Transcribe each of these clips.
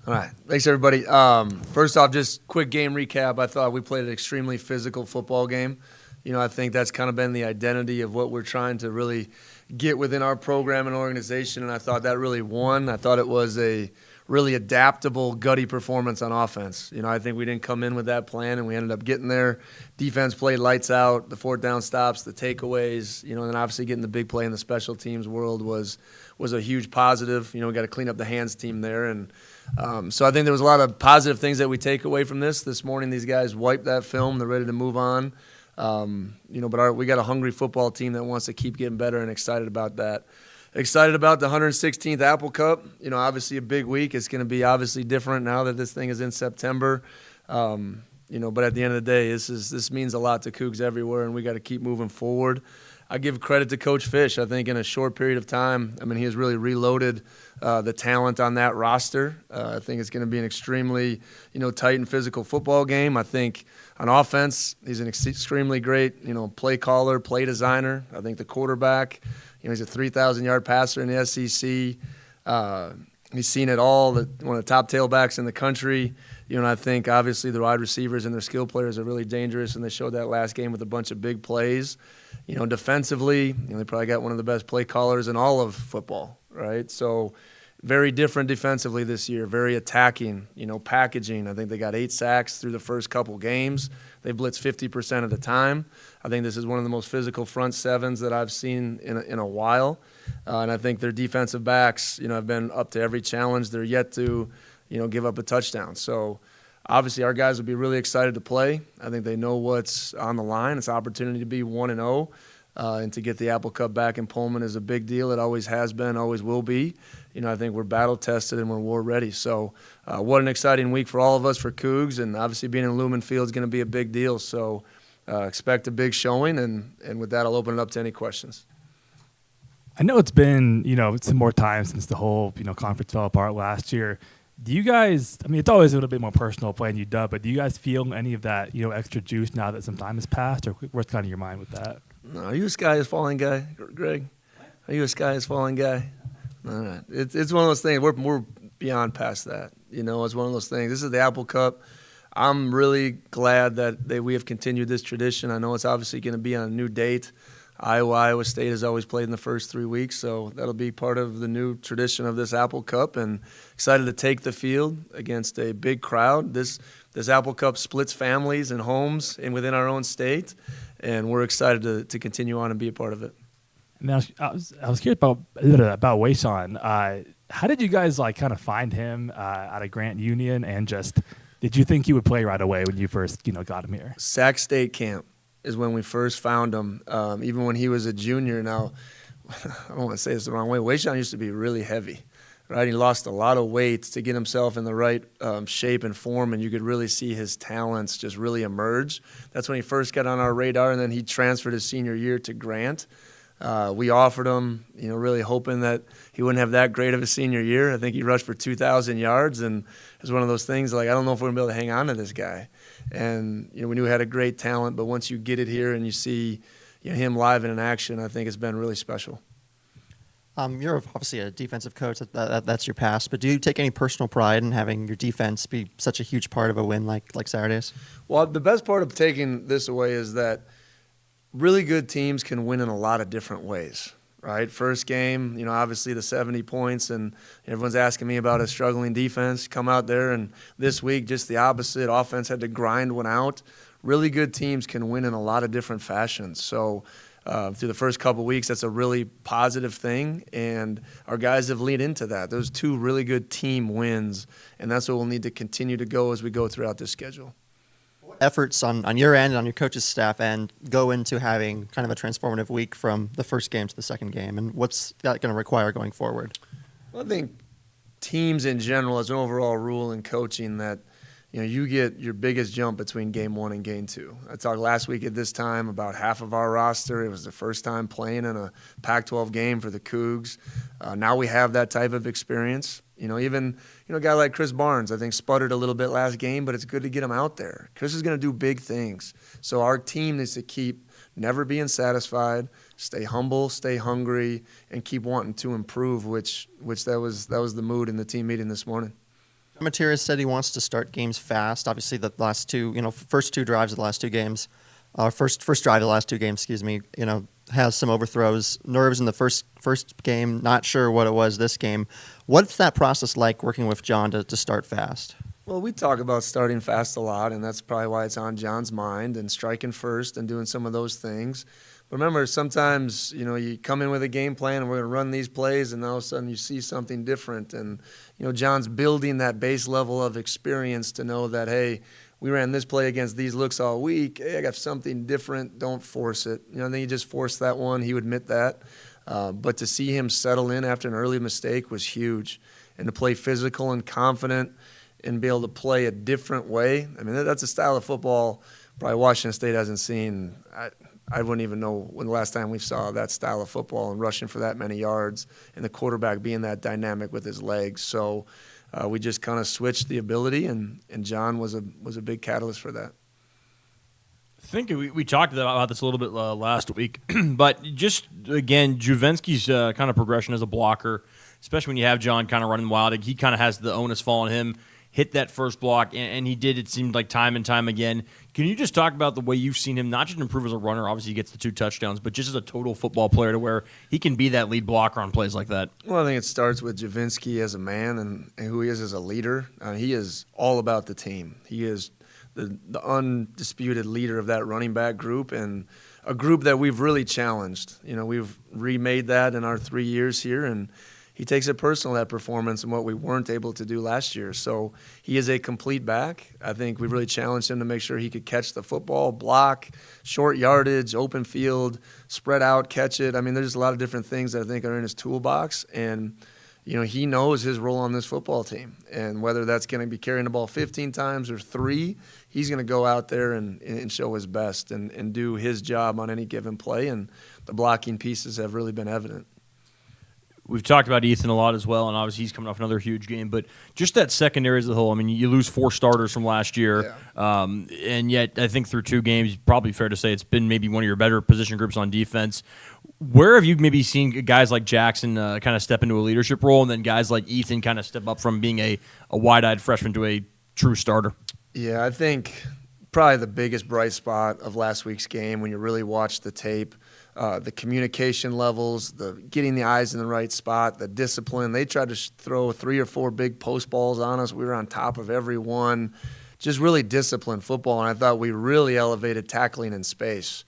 All right. Thanks, everybody. First off, just quick game recap. I thought we played an extremely physical football game. I think that's kind of been the identity of what we're trying to really get within our program and organization, and I thought that really won. I thought it was a really adaptable, gutty performance on offense. I think we didn't come in with that plan, and we ended up getting there. Defense played lights out, the fourth down stops, the takeaways, and then obviously getting the big play in the special teams world was a huge positive. We got to clean up the hands team there, and so I think there was a lot of positive things that we take away from this morning. These guys wiped that film. They're ready to move on. But we got a hungry football team that wants to keep getting better and excited about that. Excited about the 116th Apple Cup. Obviously a big week. It's going to be obviously different now that this thing is in September. But at the end of the day, this means a lot to Cougs everywhere, and we got to keep moving forward. I give credit to Coach Fish. I think in a short period of time, he has really reloaded the talent on that roster. I think it's going to be an extremely, tight and physical football game. I think on offense, he's an extremely great, play caller, play designer. I think the quarterback, he's a 3,000-yard passer in the SEC. He's seen it all, one of the top tailbacks in the country. I think obviously the wide receivers and their skill players are really dangerous, and they showed that last game with a bunch of big plays. Defensively, they probably got one of the best play callers in all of football, right? So very different defensively this year, very attacking, packaging. I think they got 8 sacks through the first couple games. They blitz 50% of the time. I think this is one of the most physical front sevens that I've seen in a while. And I think their defensive backs, have been up to every challenge. They're yet to, give up a touchdown. So obviously our guys will be really excited to play. I think they know what's on the line. It's an opportunity to be 1-0. And to get the Apple Cup back in Pullman is a big deal. It always has been, always will be. I think we're battle-tested and we're war-ready. So what an exciting week for all of us, for Cougs, and obviously being in Lumen Field is going to be a big deal. So expect a big showing, and with that, I'll open it up to any questions. I know it's been, some more time since the whole, conference fell apart last year. Do you guys, it's always a little bit more personal playing UW, but do you guys feel any of that, extra juice now that some time has passed, or what's kind of your mind with that? No, are you a sky is falling guy, Greg? Are you a sky is falling guy? All right. It's one of those things. We're beyond past that. It's one of those things. This is the Apple Cup. I'm really glad that we have continued this tradition. I know it's obviously going to be on a new date. Iowa State has always played in the first 3 weeks, so that'll be part of the new tradition of this Apple Cup, and excited to take the field against a big crowd. This Apple Cup splits families and homes within our own state, and we're excited to continue on and be a part of it. Now, I was curious about Wayshawn. How did you guys kind of find him out of Grant Union, and just did you think he would play right away when you first got him here? Sac State camp is when we first found him. Even when he was a junior. Now, I don't want to say this the wrong way. Wayshawn used to be really heavy, right? He lost a lot of weight to get himself in the right shape and form, and you could really see his talents just really emerge. That's when he first got on our radar, and then he transferred his senior year to Grant. We offered him, really hoping that he wouldn't have that great of a senior year. I think he rushed for 2,000 yards, and it was one of those things I don't know if we're going to be able to hang on to this guy. And, we knew he had a great talent, but once you get it here and you see him live and in action, I think it's been really special. You're obviously a defensive coach. That's your past. But do you take any personal pride in having your defense be such a huge part of a win like Saturday's? Well, the best part of taking this away is that really good teams can win in a lot of different ways, right? First game, obviously the 70 points, and everyone's asking me about a struggling defense. Come out there, and this week just the opposite. Offense had to grind one out. Really good teams can win in a lot of different fashions. So through the first couple of weeks, that's a really positive thing, and our guys have leaned into that. Those 2 really good team wins, and that's what we'll need to continue to go as we go throughout this schedule. Efforts on your end, on your coach's staff end, go into having kind of a transformative week from the first game to the second game, and what's that going to require going forward? Well, I think teams in general, as an overall rule in coaching, that you get your biggest jump between game 1 and game 2. I talked last week at this time about half of our roster. It was the first time playing in a Pac-12 game for the Cougs. Now we have that type of experience. Even a guy like Chris Barnes, I think, sputtered a little bit last game, but it's good to get him out there. Chris is going to do big things. So our team needs to keep never being satisfied, stay humble, stay hungry, and keep wanting to improve, which that was the mood in the team meeting this morning. Materia said he wants to start games fast. Obviously, the last two, first two drives of the last two games, first drive of the last two games, excuse me, has some overthrows, nerves in the first game. Not sure what it was this game. What's that process like working with John to start fast? Well, we talk about starting fast a lot, and that's probably why it's on John's mind, and striking first and doing some of those things. But remember, sometimes, you come in with a game plan and we're going to run these plays, and all of a sudden you see something different. And, John's building that base level of experience to know that, hey, we ran this play against these looks all week. Hey, I got something different. Don't force it. Then you just forced that one. He would admit that. But to see him settle in after an early mistake was huge. And to play physical and confident and be able to play a different way. I mean, that's a style of football probably Washington State hasn't seen. I wouldn't even know when the last time we saw that style of football and rushing for that many yards and the quarterback being that dynamic with his legs. So we just kind of switched the ability, and John was a big catalyst for that. I think we talked about this a little bit last week, but just, again, Juvenski's kind of progression as a blocker, especially when you have John kind of running wild, he kind of has the onus fall on him. Hit that first block, and he did, it seemed like, time and time again. Can you just talk about the way you've seen him not just improve as a runner, obviously he gets the 2 touchdowns, but just as a total football player to where he can be that lead blocker on plays like that? Well, I think it starts with Javinsky as a man and who he is as a leader. He is all about the team. He is the undisputed leader of that running back group, and a group that we've really challenged. We've remade that in our 3 years here, and he takes it personal, that performance, and what we weren't able to do last year. So he is a complete back. I think we really challenged him to make sure he could catch the football, block, short yardage, open field, spread out, catch it. I mean, there's a lot of different things that I think are in his toolbox. And, he knows his role on this football team. And whether that's going to be carrying the ball 15 times or 3, he's going to go out there and show his best and do his job on any given play. And the blocking pieces have really been evident. We've talked about Ethan a lot as well, and obviously he's coming off another huge game. But just that secondary as a whole, I mean, you lose 4 starters from last year, and yet I think through 2 games, probably fair to say it's been maybe one of your better position groups on defense. Where have you maybe seen guys like Jackson kind of step into a leadership role, and then guys like Ethan kind of step up from being a wide-eyed freshman to a true starter? Yeah, I think probably the biggest bright spot of last week's game when you really watch the tape, the communication levels, the getting the eyes in the right spot, the discipline. They tried to throw 3 or 4 big post balls on us. We were on top of every one. Just really disciplined football, and I thought we really elevated tackling in space.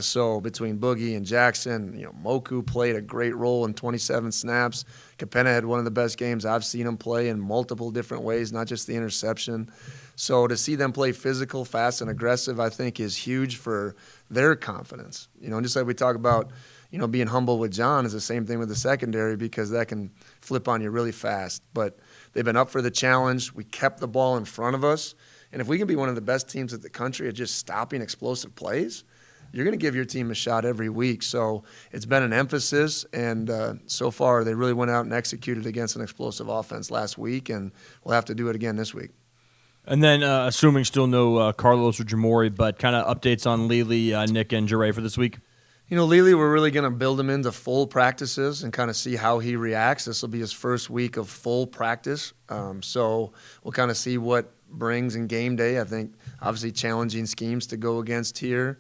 So between Boogie and Jackson, Moku played a great role in 27 snaps. Capena had one of the best games I've seen him play in multiple different ways, not just the interception. So to see them play physical, fast, and aggressive, I think is huge for their confidence. Just like we talk about, being humble with John is the same thing with the secondary, because that can flip on you really fast. But they've been up for the challenge. We kept the ball in front of us. And if we can be one of the best teams in the country at just stopping explosive plays, you're going to give your team a shot every week. So it's been an emphasis, and so far they really went out and executed against an explosive offense last week, and we'll have to do it again this week. And then, assuming still no Carlos or Jamori, but kind of updates on Lely, Nick, and Jure for this week? Lely, we're really going to build him into full practices and kind of see how he reacts. This will be his first week of full practice. So we'll kind of see what brings in game day. I think obviously challenging schemes to go against here.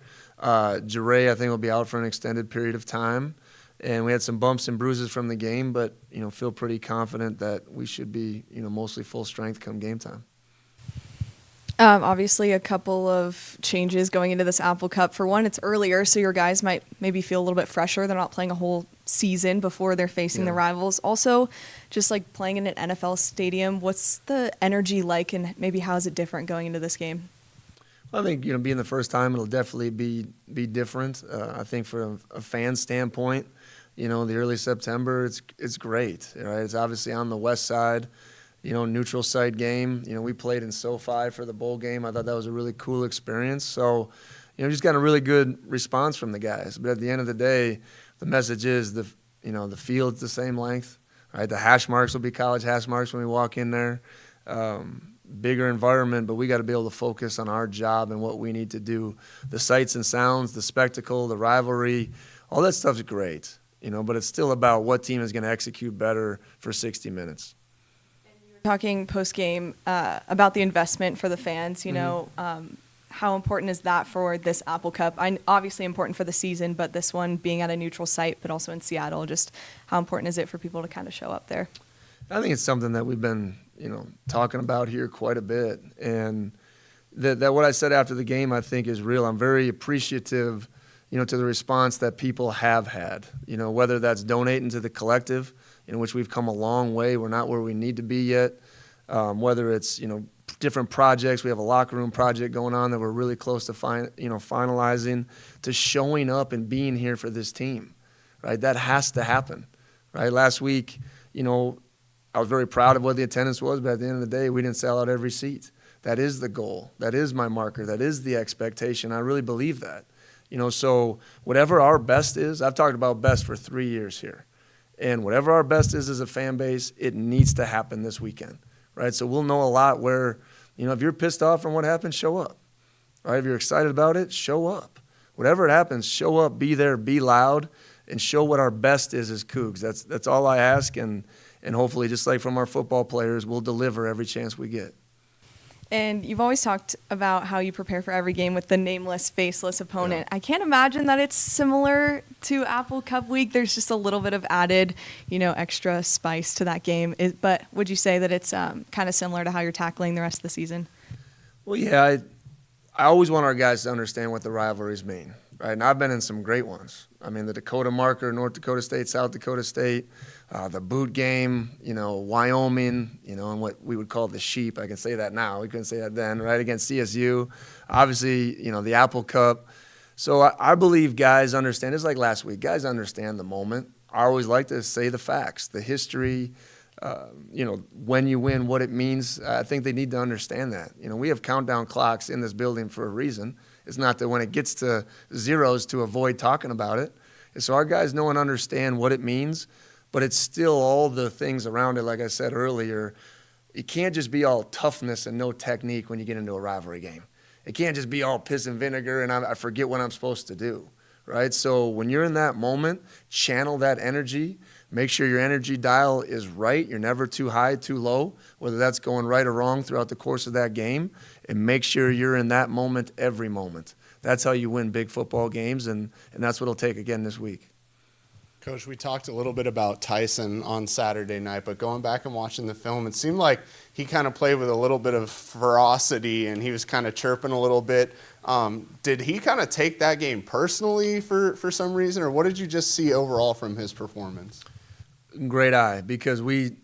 Jure, I think, will be out for an extended period of time. And we had some bumps and bruises from the game, but, feel pretty confident that we should be, mostly full strength come game time. Obviously, a couple of changes going into this Apple Cup. For one, it's earlier, so your guys might maybe feel a little bit fresher. They're not playing a whole season before they're facing the rivals. Also, just like playing in an NFL stadium, what's the energy like, and maybe how is it different going into this game? Well, I think, being the first time, it'll definitely be different. I think from a fan standpoint, the early September, it's great. Right? It's obviously on the west side. Neutral site game. We played in SoFi for the bowl game. I thought that was a really cool experience. So, just got a really good response from the guys. But at the end of the day, the message is the field's the same length. Right? The hash marks will be college hash marks when we walk in there. Bigger environment, but we got to be able to focus on our job and what we need to do. The sights and sounds, the spectacle, the rivalry, all that stuff's great. But it's still about what team is going to execute better for 60 minutes. And your talking post game about the investment for the fans. You know, how important is that for this Apple Cup? Obviously important for the season, but this one being at a neutral site, but also in Seattle, just how important is it for people to kind of show up there? I think it's something that we've been, talking about here quite a bit. And that what I said after the game, I think is real. I'm very appreciative, to the response that people have had, whether that's donating to the collective, in which we've come a long way. We're not where we need to be yet. Whether it's, different projects. We have a locker room project going on that we're really close to finalizing, to showing up and being here for this team, right? That has to happen, right? Last week, I was very proud of what the attendance was, but at the end of the day, we didn't sell out every seat. That is the goal. That is my marker. That is the expectation. I really believe that. So whatever our best is, I've talked about best for 3 years here. And whatever our best is as a fan base, it needs to happen this weekend, right? So we'll know a lot where, if you're pissed off from what happened, show up, right? If you're excited about it, show up. Whatever it happens, show up, be there, be loud, and show what our best is as Cougs. That's all I ask, and hopefully, just like from our football players, we'll deliver every chance we get. And you've always talked about how you prepare for every game with the nameless, faceless opponent. Yeah. I can't imagine that it's similar to Apple Cup week. There's just a little bit of added, extra spice to that game. But would you say that it's kind of similar to how you're tackling the rest of the season? Well, yeah, I always want our guys to understand what the rivalries mean, right? And I've been in some great ones. I mean, the Dakota Marker, North Dakota State, South Dakota State, the boot game, Wyoming, and what we would call the sheep. I can say that now. We couldn't say that then, right? Against CSU. Obviously, the Apple Cup. So I believe guys understand. It's like last week. Guys understand the moment. I always like to say the facts, the history, when you win, what it means. I think they need to understand that. We have countdown clocks in this building for a reason. It's not that when it gets to zeros to avoid talking about it. And so our guys know and understand what it means. But it's still all the things around it, like I said earlier. It can't just be all toughness and no technique when you get into a rivalry game. It can't just be all piss and vinegar and I forget what I'm supposed to do, right? So when you're in that moment, channel that energy. Make sure your energy dial is right. You're never too high, too low, whether that's going right or wrong throughout the course of that game. And make sure you're in that moment every moment. That's how you win big football games, and that's what it'll take again this week. Coach, we talked a little bit about Tyson on Saturday night, but going back and watching the film, it seemed like he kind of played with a little bit of ferocity and he was kind of chirping a little bit. Did he kind of take that game personally for some reason, or what did you just see overall from his performance? Great eye, because we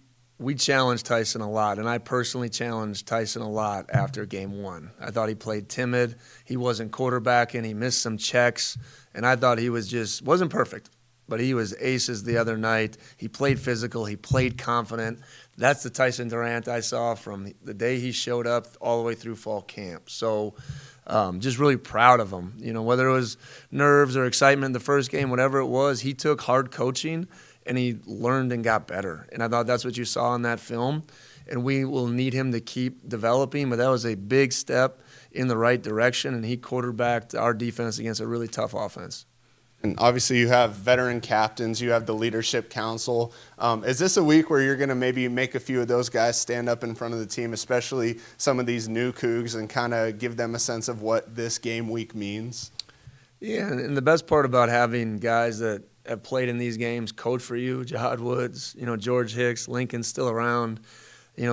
challenged Tyson a lot, and I personally challenged Tyson a lot after game one. I thought he played timid. He wasn't quarterbacking. He missed some checks, and I thought he wasn't perfect. But he was aces the other night. He played physical. He played confident. That's the Tyson Durant I saw from the day he showed up all the way through fall camp. So just really proud of him. Whether it was nerves or excitement in the first game, whatever it was, he took hard coaching and he learned and got better. And I thought that's what you saw in that film. And we will need him to keep developing. But that was a big step in the right direction, and he quarterbacked our defense against a really tough offense. And obviously you have veteran captains, you have the leadership council. Is this a week where you're going to maybe make a few of those guys stand up in front of the team, especially some of these new Cougs, and kind of give them a sense of what this game week means? Yeah, and the best part about having guys that have played in these games coach for you, Jahad Woods, George Hicks, Lincoln's still around,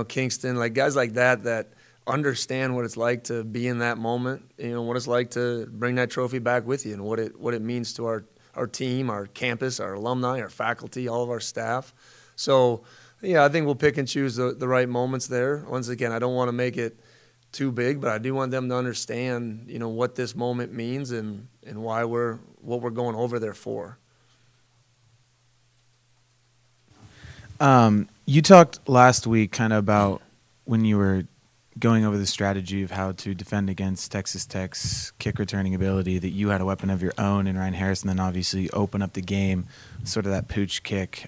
Kingston, like guys like that understand what it's like to be in that moment, what it's like to bring that trophy back with you and what it means to our team, our campus, our alumni, our faculty, all of our staff. So, yeah, I think we'll pick and choose the right moments there. Once again, I don't want to make it too big, but I do want them to understand, what this moment means and why what we're going over there for. You talked last week kind of about when you were going over the strategy of how to defend against Texas Tech's kick returning ability, that you had a weapon of your own in Ryan Harrison, then obviously open up the game, sort of that pooch kick,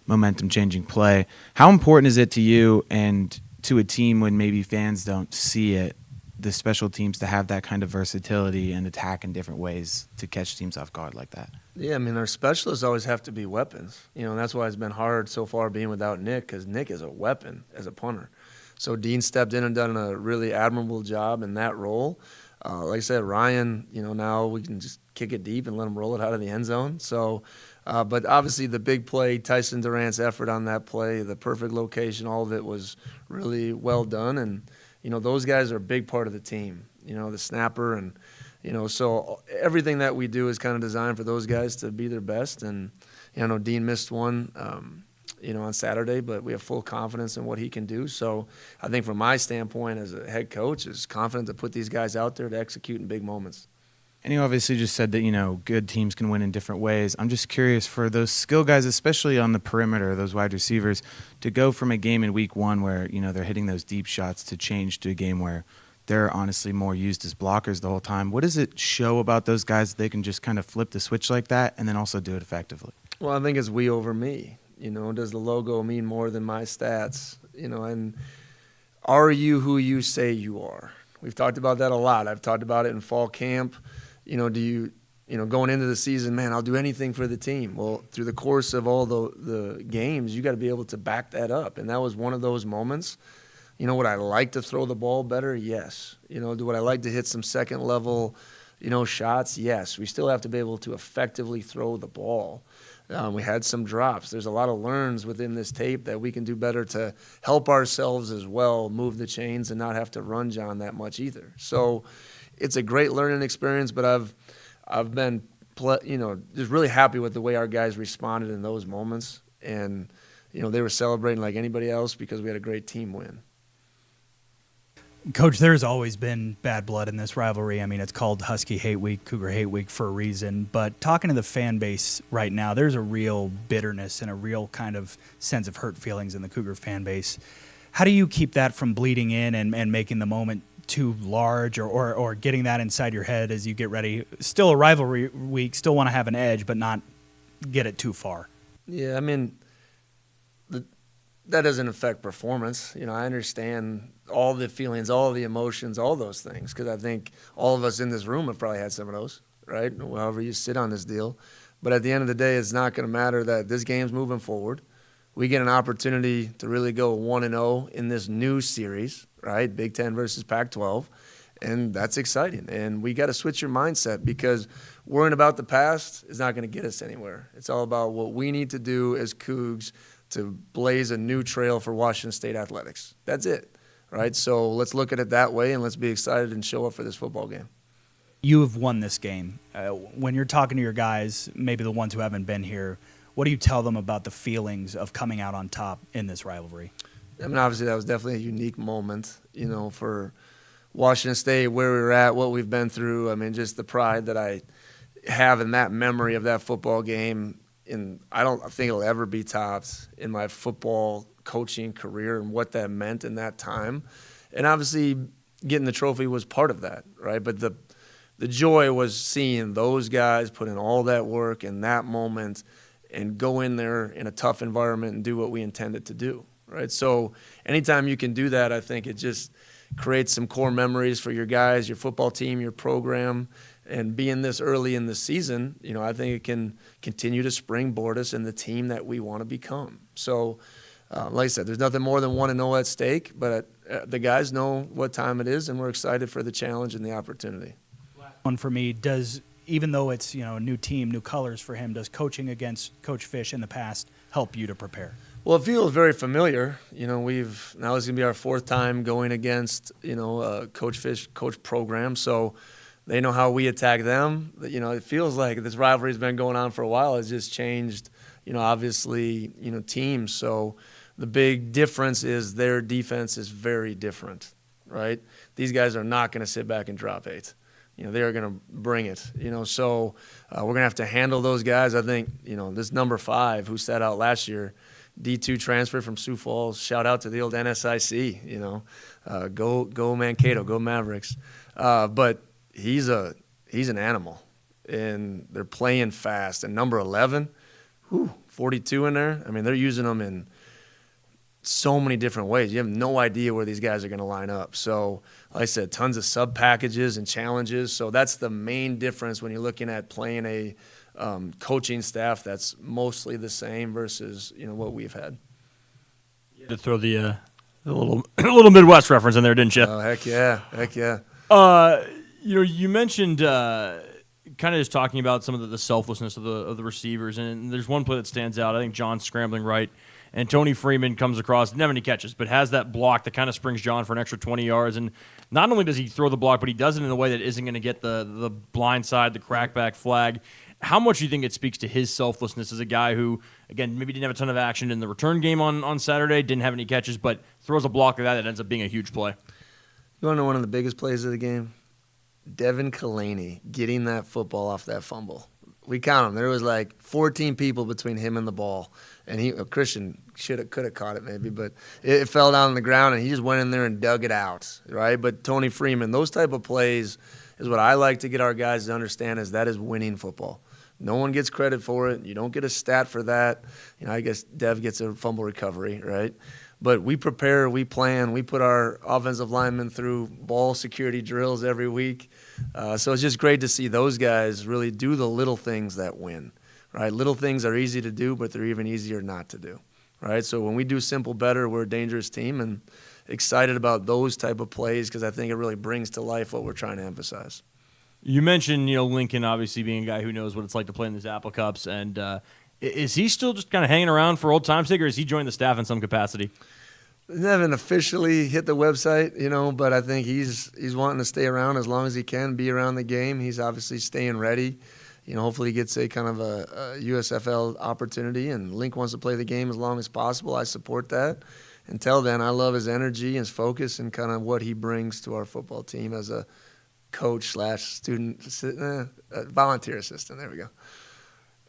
momentum-changing play. How important is it to you and to a team when maybe fans don't see it, the special teams to have that kind of versatility and attack in different ways to catch teams off guard like that? Yeah, I mean, our specialists always have to be weapons. And that's why it's been hard so far being without Nick, because Nick is a weapon as a punter. So Dean stepped in and done a really admirable job in that role. Like I said, Ryan, now we can just kick it deep and let him roll it out of the end zone. So, but obviously the big play, Tyson Durant's effort on that play, the perfect location, all of it was really well done. And, those guys are a big part of the team, the snapper. And, so everything that we do is kind of designed for those guys to be their best. And, I know Dean missed one, on Saturday, but we have full confidence in what he can do. So I think from my standpoint as a head coach, is confident to put these guys out there to execute in big moments. And you obviously just said that, good teams can win in different ways. I'm just curious for those skill guys, especially on the perimeter, those wide receivers, to go from a game in week one where, they're hitting those deep shots to change to a game where they're honestly more used as blockers the whole time. What does it show about those guys that they can just kind of flip the switch like that and then also do it effectively? Well, I think it's we over me. Does the logo mean more than my stats? And are you who you say you are? We've talked about that a lot. I've talked about it in fall camp. Do you, going into the season, man, I'll do anything for the team. Well, through the course of all the games, you got to be able to back that up. And that was one of those moments. Would I like to throw the ball better? Yes. Would I like to hit some second level, shots? Yes. We still have to be able to effectively throw the ball. We had some drops. There's a lot of learns within this tape that we can do better to help ourselves as well move the chains and not have to run John that much either. So it's a great learning experience, but I've been just really happy with the way our guys responded in those moments. And, they were celebrating like anybody else because we had a great team win. Coach, there's always been bad blood in this rivalry. I mean, it's called Husky Hate Week, Cougar Hate Week for a reason. But talking to the fan base right now, there's a real bitterness and a real kind of sense of hurt feelings in the Cougar fan base. How do you keep that from bleeding in and making the moment too large or getting that inside your head as you get ready? Still a rivalry week, still want to have an edge, but not get it too far. Yeah, I mean, that doesn't affect performance. I understand all the feelings, all the emotions, all those things, because I think all of us in this room have probably had some of those, right? However you sit on this deal. But at the end of the day, it's not going to matter that this game's moving forward. We get an opportunity to really go 1-0 in this new series, right? Big Ten versus Pac-12. And that's exciting. And we got to switch your mindset, because worrying about the past is not going to get us anywhere. It's all about what we need to do as Cougs to blaze a new trail for Washington State athletics. That's it, right? So let's look at it that way, and let's be excited and show up for this football game. You have won this game. When you're talking to your guys, maybe the ones who haven't been here, what do you tell them about the feelings of coming out on top in this rivalry? I mean, obviously that was definitely a unique moment, for Washington State, where we were at, what we've been through. I mean, just the pride that I have in that memory of that football game. And I don't think it'll ever be topped in my football coaching career and what that meant in that time. And obviously getting the trophy was part of that, right? But the joy was seeing those guys put in all that work in that moment and go in there in a tough environment and do what we intended to do, right? So anytime you can do that, I think it just creates some core memories for your guys, your football team, your program. And being this early in the season, I think it can continue to springboard us in the team that we want to become. So, like I said, there's nothing more than 1-0 at stake, but the guys know what time it is, and we're excited for the challenge and the opportunity. One for me, even though it's a new team, new colors for him, does coaching against Coach Fish in the past help you to prepare? Well, it feels very familiar. Now this is going to be our fourth time going against Coach Fish, coach program. So they know how we attack them. It feels like this rivalry's been going on for a while. It's just changed, obviously, teams. So the big difference is their defense is very different, right? These guys are not going to sit back and drop 8. They are going to bring it, So we're going to have to handle those guys. I think, this number 5 who sat out last year, D2 transfer from Sioux Falls, shout out to the old NSIC, go Mankato, go Mavericks. But he's an animal, and they're playing fast. And number 11, 42 in there. I mean, they're using them in so many different ways. You have no idea where these guys are going to line up. So, like I said, tons of sub packages and challenges. So that's the main difference when you're looking at playing a coaching staff that's mostly the same versus what we've had. To throw the little little Midwest reference in there, didn't you? Oh, heck yeah. You mentioned kind of just talking about some of the selflessness of the receivers, and there's one play that stands out. I think John's scrambling right, and Tony Freeman comes across, never any catches, but has that block that kind of springs John for an extra 20 yards. And not only does he throw the block, but he does it in a way that isn't going to get the blind side, the crackback flag. How much do you think it speaks to his selflessness as a guy who, again, maybe didn't have a ton of action in the return game on Saturday, didn't have any catches, but throws a block like that ends up being a huge play? You want to know one of the biggest plays of the game? Devin Kalani getting that football off that fumble. We count them. There was like 14 people between him and the ball, and Christian could have caught it maybe, but it fell down on the ground, and he just went in there and dug it out, right? But Tony Freeman, those type of plays is what I like to get our guys to understand is that is winning football. No one gets credit for it. You don't get a stat for that. I guess Dev gets a fumble recovery, right? But we prepare, we plan, we put our offensive linemen through ball security drills every week. So it's just great to see those guys really do the little things that win, right? Little things are easy to do, but they're even easier not to do, right? So when we do simple better, we're a dangerous team, and excited about those type of plays because I think it really brings to life what we're trying to emphasize. You mentioned, Lincoln obviously being a guy who knows what it's like to play in these Apple Cups, and is he still just kind of hanging around for old time's sake, or is he joined the staff in some capacity? They haven't officially hit the website, but I think he's wanting to stay around as long as he can, be around the game. He's obviously staying ready. Hopefully he gets a kind of a USFL opportunity, and Link wants to play the game as long as possible. I support that. Until then, I love his energy, his focus, and kind of what he brings to our football team as a coach/student, volunteer assistant. There we go.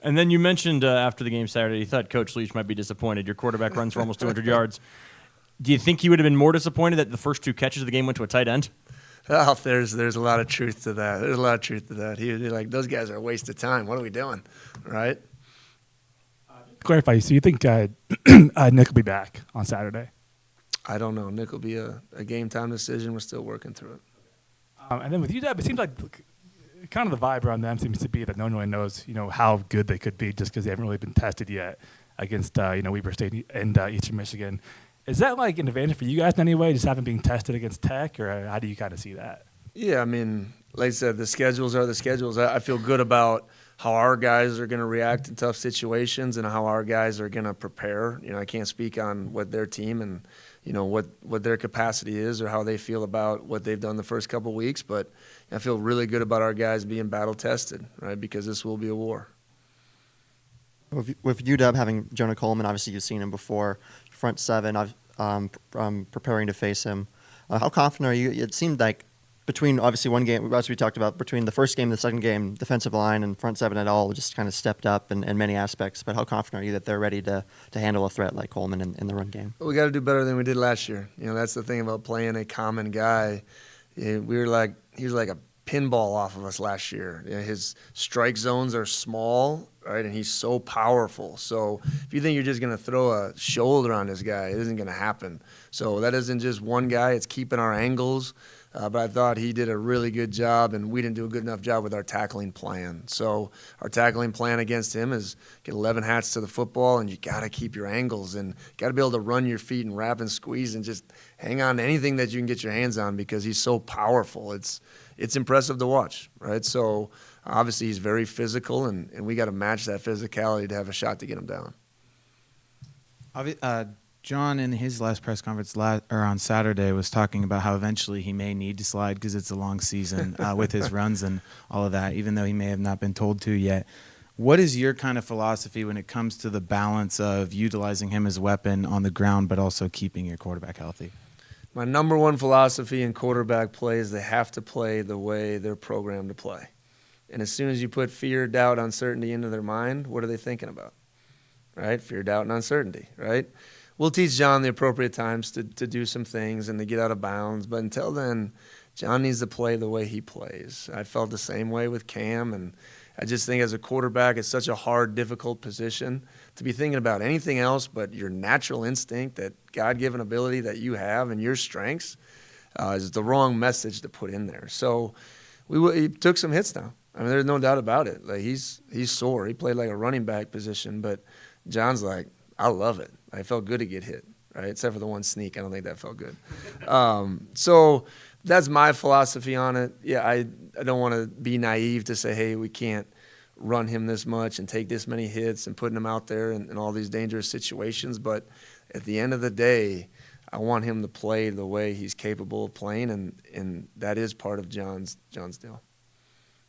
And then you mentioned after the game Saturday, you thought Coach Leach might be disappointed. Your quarterback runs for almost 200 yards. Do you think he would have been more disappointed that the first two catches of the game went to a tight end? Well, there's a lot of truth to that. There's a lot of truth to that. He was like, those guys are a waste of time. What are we doing, right? Clarify. So you think Nick will be back on Saturday? I don't know. Nick will be a game time decision. We're still working through it. And then with UW, it seems like kind of the vibe around them seems to be that no one really knows, how good they could be just because they haven't really been tested yet against, Weber State and Eastern Michigan. Is that like an advantage for you guys in any way, just having been tested against Tech, or how do you kind of see that? Yeah, like I said, the schedules are the schedules. I feel good about how our guys are going to react in tough situations and how our guys are going to prepare. I can't speak on what their team and what their capacity is or how they feel about what they've done the first couple of weeks, but I feel really good about our guys being battle tested, right? Because this will be a war. With UW having Jonah Coleman, obviously you've seen him before, front seven, I'm preparing to face him. How confident are you? It seemed like between obviously one game, as we talked about, between the first game and the second game, defensive line and front seven at all just kind of stepped up in many aspects. But how confident are you that they're ready to handle a threat like Coleman in the run game? We got to do better than we did last year. That's the thing about playing a common guy. He was like a pinball off of us last year. His strike zones are small, right, and he's so powerful. So if you think you're just going to throw a shoulder on this guy, it isn't going to happen. So that isn't just one guy. It's keeping our angles. But I thought he did a really good job, and we didn't do a good enough job with our tackling plan. So our tackling plan against him is get 11 hats to the football, and you got to keep your angles and got to be able to run your feet and wrap and squeeze and just hang on to anything that you can get your hands on because he's so powerful. It's impressive to watch, right? So obviously he's very physical, and we got to match that physicality to have a shot to get him down. John, in his last press conference on Saturday, was talking about how eventually he may need to slide because it's a long season with his runs and all of that, even though he may have not been told to yet. What is your kind of philosophy when it comes to the balance of utilizing him as a weapon on the ground but also keeping your quarterback healthy? My number one philosophy in quarterback play is they have to play the way they're programmed to play. And as soon as you put fear, doubt, uncertainty into their mind, what are they thinking about? Right? Fear, doubt, and uncertainty, right? We'll teach John the appropriate times to do some things and to get out of bounds. But until then, John needs to play the way he plays. I felt the same way with Cam, and I just think as a quarterback, it's such a hard, difficult position to be thinking about anything else but your natural instinct, that God-given ability that you have and your strengths is the wrong message to put in there. So he took some hits now. I mean, there's no doubt about it. Like he's sore. He played like a running back position, but John's like, I love it. I felt good to get hit, right? Except for the one sneak. I don't think that felt good. So that's my philosophy on it. Yeah, I don't want to be naive to say, hey, we can't run him this much and take this many hits and putting him out there in all these dangerous situations. But at the end of the day, I want him to play the way he's capable of playing, and that is part of John's deal.